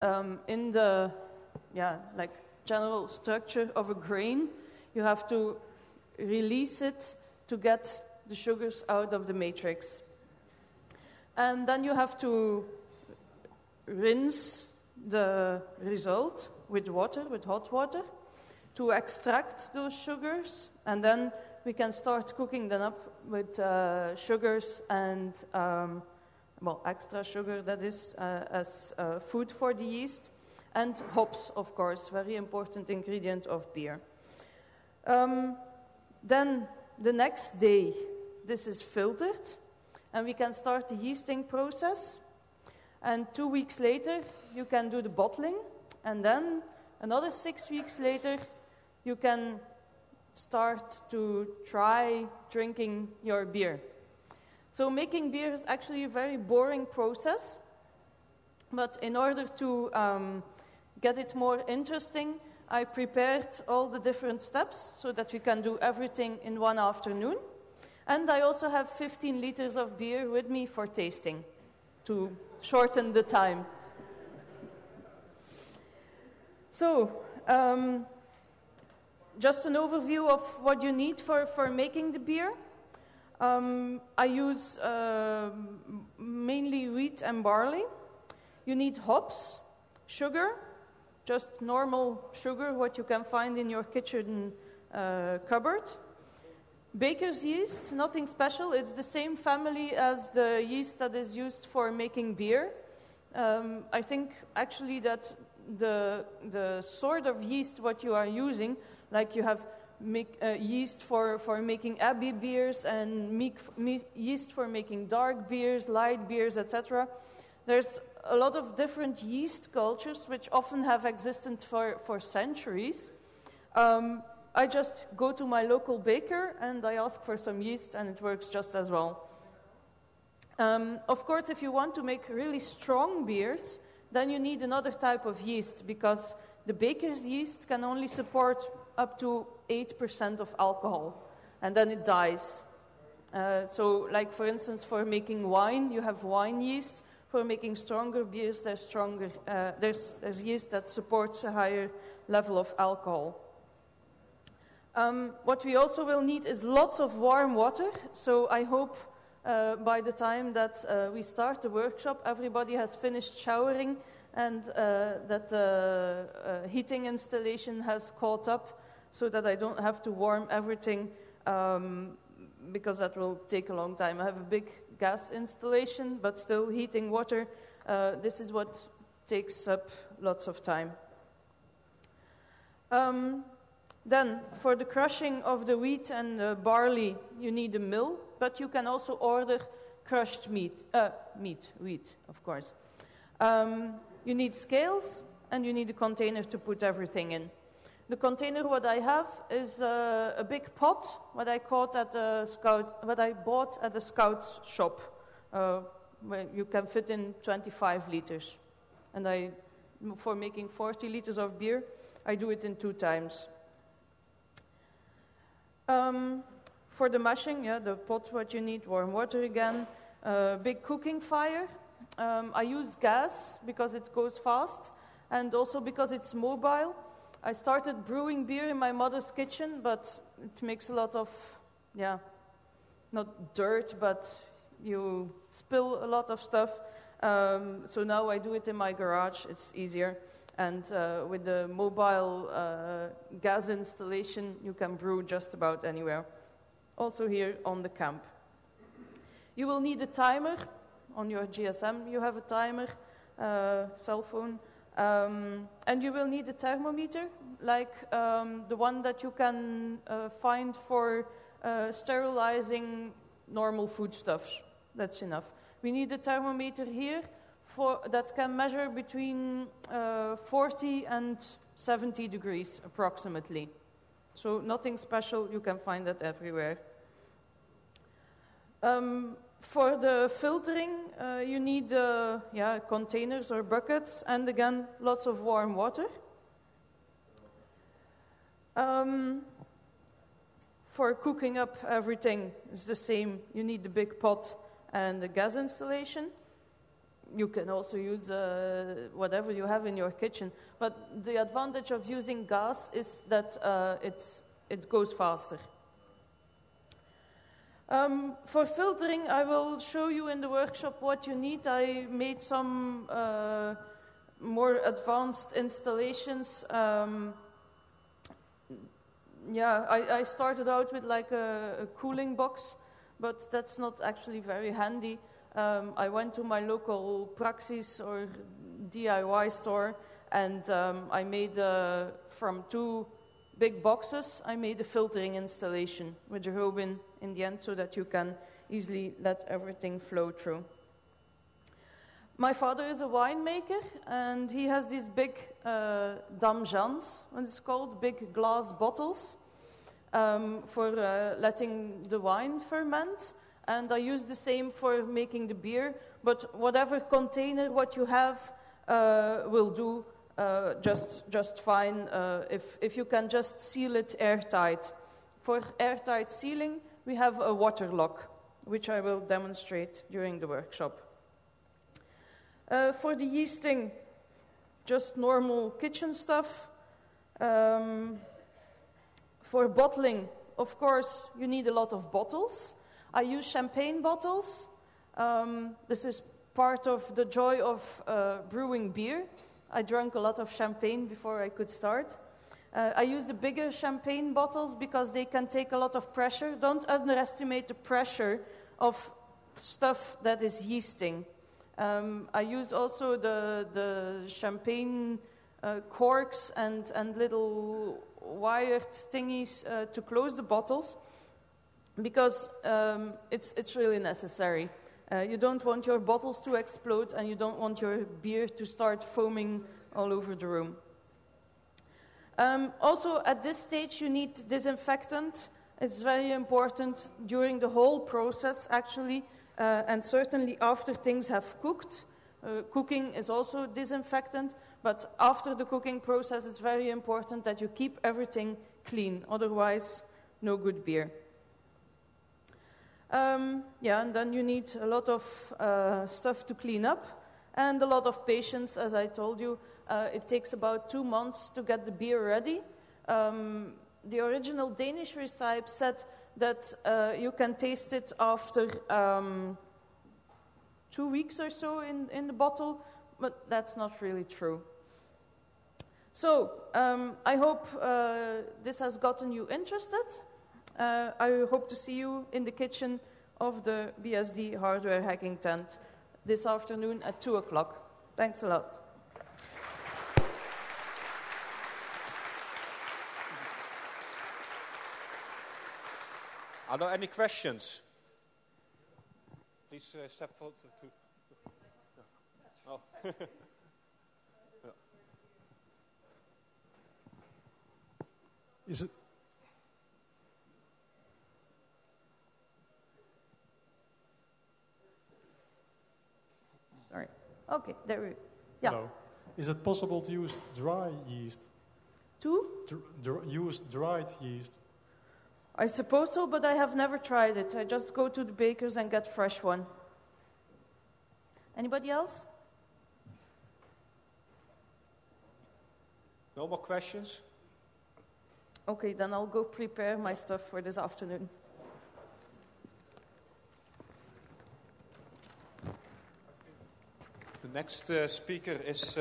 in the like general structure of a grain, you have to release it to get the sugars out of the matrix. And then you have to rinse the result with water, with hot water, to extract those sugars, and then we can start cooking them up with sugars and, extra sugar, that is, as food for the yeast, and hops, of course, very important ingredient of beer. Then the next day, this is filtered, and we can start the yeasting process. And 2 weeks later, you can do the bottling, and then another 6 weeks later, you can start to try drinking your beer. So making beer is actually a very boring process, but in order to get it more interesting, I prepared all the different steps so that we can do everything in one afternoon. And I also have 15 liters of beer with me for tasting to shorten the time. So, just an overview of what you need for making the beer. I use mainly wheat and barley. You need hops, sugar, just normal sugar, what you can find in your kitchen cupboard. Baker's yeast, nothing special. It's the same family as the yeast that is used for making beer. I think actually that the sort of yeast what you are using, like you have yeast for making abbey beers and yeast for making dark beers, light beers, etc. There's a lot of different yeast cultures which often have existed for centuries. I just go to my local baker and I ask for some yeast and it works just as well. Of course, if you want to make really strong beers, then you need another type of yeast because the baker's yeast can only support up to 8% of alcohol and then it dies. So like for instance, for making wine, you have wine yeast. For making stronger beers, there's yeast that supports a higher level of alcohol. What we also will need is lots of warm water. So I hope by the time that we start the workshop, everybody has finished showering and that the heating installation has caught up so that I don't have to warm everything because that will take a long time. I have a big gas installation, but still heating water, this is what takes up lots of time. Then, for the crushing of the wheat and the barley, you need a mill, but you can also order crushed wheat, of course. You need scales, and you need a container to put everything in. The container what I have is a big pot, what I bought at the Scouts shop, where you can fit in 25 liters. And for making 40 liters of beer, I do it in 2 times. For the mashing, the pot what you need, warm water again, big cooking fire. I use gas because it goes fast and also because it's mobile. I started brewing beer in my mother's kitchen, but it makes a lot of, not dirt, but you spill a lot of stuff. So now I do it in my garage, it's easier. And with the mobile gas installation, you can brew just about anywhere. Also here on the camp. You will need a timer. On your GSM you have a timer, cell phone. And you will need a thermometer, like the one that you can find for sterilizing normal foodstuffs. That's enough. We need a thermometer here that can measure between 40 and 70 degrees approximately. So nothing special, you can find that everywhere. For the filtering, you need containers or buckets, and again, lots of warm water. For cooking up everything, it's the same. You need the big pot and the gas installation. you can also use whatever you have in your kitchen. But the advantage of using gas is that it goes faster. For filtering, I will show you in the workshop what you need. I made some more advanced installations. I started out with like a cooling box, but that's not actually very handy. I went to my local Praxis or DIY store, and I made, from 2 big boxes, I made a filtering installation with a Robin in the end so that you can easily let everything flow through. My father is a winemaker, and he has these big damjans, what it's called, big glass bottles for letting the wine ferment. And I use the same for making the beer, but whatever container what you have will do just fine if you can just seal it airtight. For airtight sealing, we have a water lock, which I will demonstrate during the workshop. For the yeasting, just normal kitchen stuff. For bottling, of course, you need a lot of bottles. I use champagne bottles. This is part of the joy of brewing beer. I drank a lot of champagne before I could start. I use the bigger champagne bottles because they can take a lot of pressure. Don't underestimate the pressure of stuff that is yeasting. I use also the champagne corks and little wired thingies to close the bottles because it's really necessary. You don't want your bottles to explode and you don't want your beer to start foaming all over the room. Also, at this stage, you need disinfectant. It's very important during the whole process, actually, and certainly after things have cooked. Cooking is also disinfectant, but after the cooking process, it's very important that you keep everything clean. Otherwise, no good beer. And then you need a lot of stuff to clean up and a lot of patience, as I told you. It takes about 2 months to get the beer ready. The original Danish recipe said that you can taste it after 2 weeks or so in the bottle, but that's not really true. So I hope this has gotten you interested. I hope to see you in the kitchen of the BSD hardware hacking tent this afternoon at 2 o'clock. Thanks a lot. Are there any questions? Please step forward to... Oh. Is it... Sorry. Okay, there we go. Yeah. Hello. Is it possible to use dry yeast? Use dried yeast? I suppose so, but I have never tried it. I just go to the baker's and get fresh one. Anybody else? No more questions? Okay, then I'll go prepare my stuff for this afternoon. The next speaker is